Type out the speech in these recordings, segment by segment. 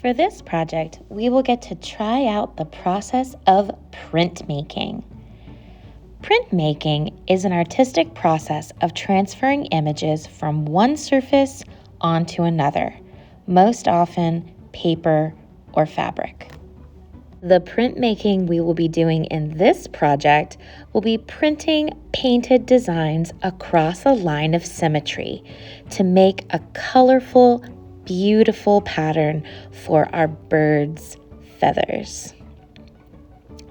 For this project, we will get to try out the process of printmaking. Printmaking is an artistic process of transferring images from one surface onto another, most often paper or fabric. The printmaking we will be doing in this project will be printing painted designs across a line of symmetry to make a colorful, beautiful pattern for our bird's feathers.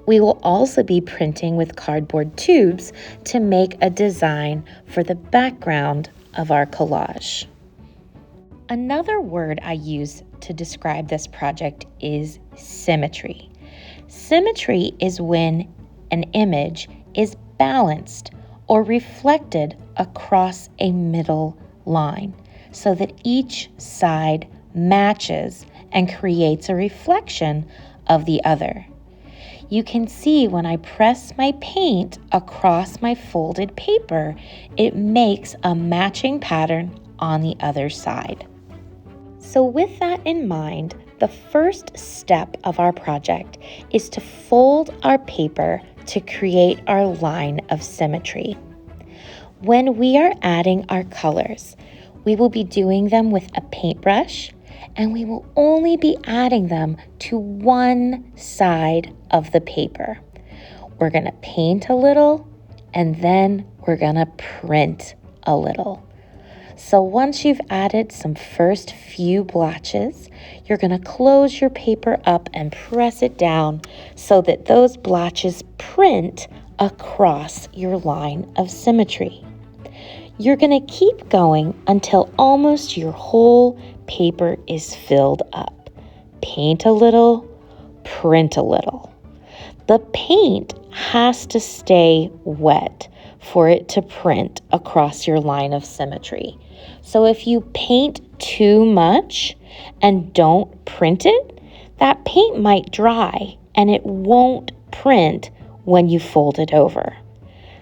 We will also be printing with cardboard tubes to make a design for the background of our collage. Another word I use to describe this project is symmetry. Symmetry is when an image is balanced or reflected across a middle line so that each side matches and creates a reflection of the other. You can see when I press my paint across my folded paper, it makes a matching pattern on the other side. So with that in mind, the first step of our project is to fold our paper to create our line of symmetry. When we are adding our colors, we will be doing them with a paintbrush, and we will only be adding them to one side of the paper. We're going to paint a little, and then we're going to print a little. So once you've added some first few blotches, you're going to close your paper up and press it down so that those blotches print across your line of symmetry. You're going to keep going until almost your whole paper is filled up. Paint a little, print a little. The paint has to stay wet for it to print across your line of symmetry. So if you paint too much and don't print it, that paint might dry and it won't print when you fold it over.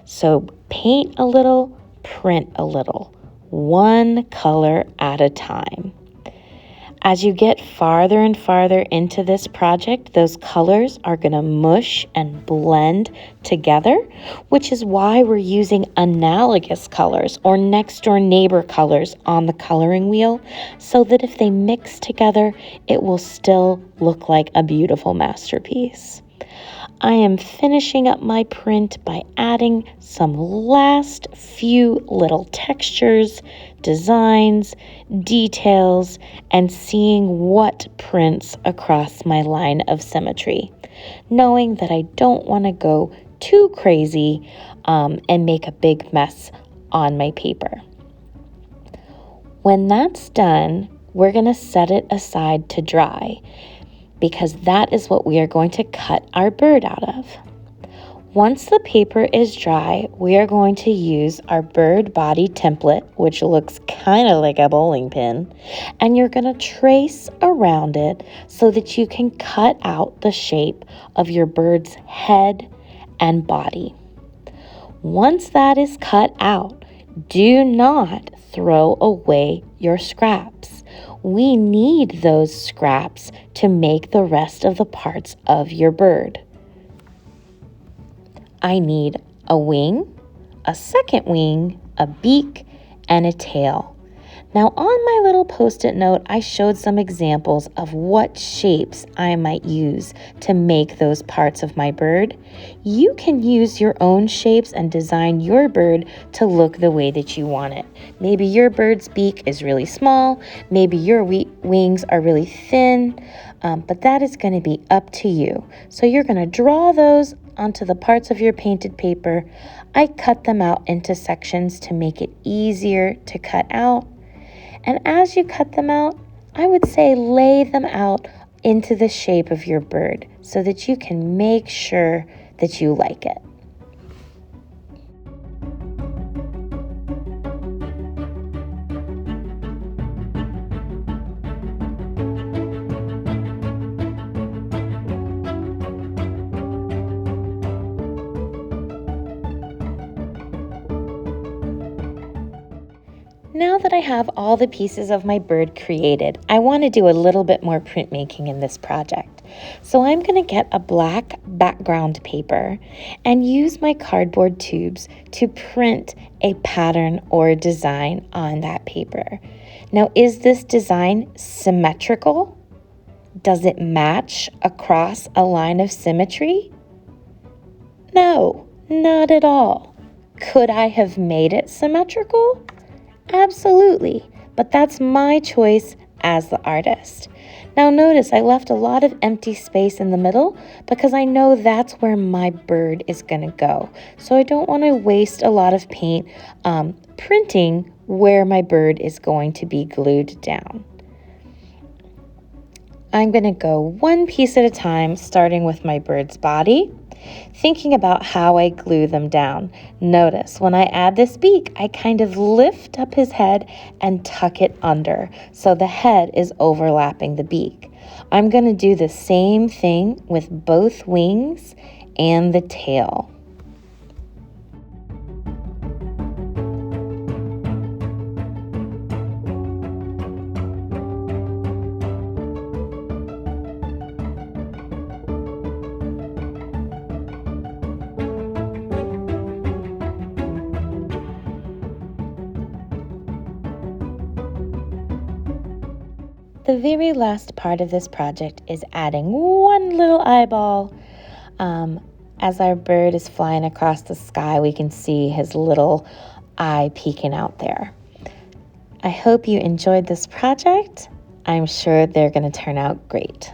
So paint a little, print a little, one color at a time. As you get farther and farther into this project, those colors are going to mush and blend together, which is why we're using analogous colors or next door neighbor colors on the coloring wheel, so that if they mix together, it will still look like a beautiful masterpiece. I am finishing up my print by adding some last few little textures, designs, details, and seeing what prints across my line of symmetry, knowing that I don't want to go too crazy and make a big mess on my paper. When that's done, we're going to set it aside to dry, because that is what we are going to cut our bird out of. Once the paper is dry, we are going to use our bird body template, which looks kind of like a bowling pin, and you're going to trace around it so that you can cut out the shape of your bird's head and body. Once that is cut out, do not throw away your scraps. We need those scraps to make the rest of the parts of your bird. I need a wing, a second wing, a beak, and a tail. Now on my little post-it note, I showed some examples of what shapes I might use to make those parts of my bird. You can use your own shapes and design your bird to look the way that you want it. Maybe your bird's beak is really small, maybe your wings are really thin, but that is going to be up to you. So you're going to draw those onto the parts of your painted paper. I cut them out into sections to make it easier to cut out. And as you cut them out, I would say lay them out into the shape of your bird so that you can make sure that you like it. Now that I have all the pieces of my bird created, I want to do a little bit more printmaking in this project. So I'm going to get a black background paper and use my cardboard tubes to print a pattern or design on that paper. Now, is this design symmetrical? Does it match across a line of symmetry? No, not at all. Could I have made it symmetrical? Absolutely, but that's my choice as the artist. Now notice I left a lot of empty space in the middle because I know that's where my bird is going to go. So I don't want to waste a lot of paint printing where my bird is going to be glued down. I'm going to go one piece at a time, starting with my bird's body, thinking about how I glue them down. Notice when I add this beak, I kind of lift up his head and tuck it under, so the head is overlapping the beak. I'm going to do the same thing with both wings and the tail. The very last part of this project is adding one little eyeball. As our bird is flying across the sky, we can see his little eye peeking out there. I hope you enjoyed this project. I'm sure they're going to turn out great.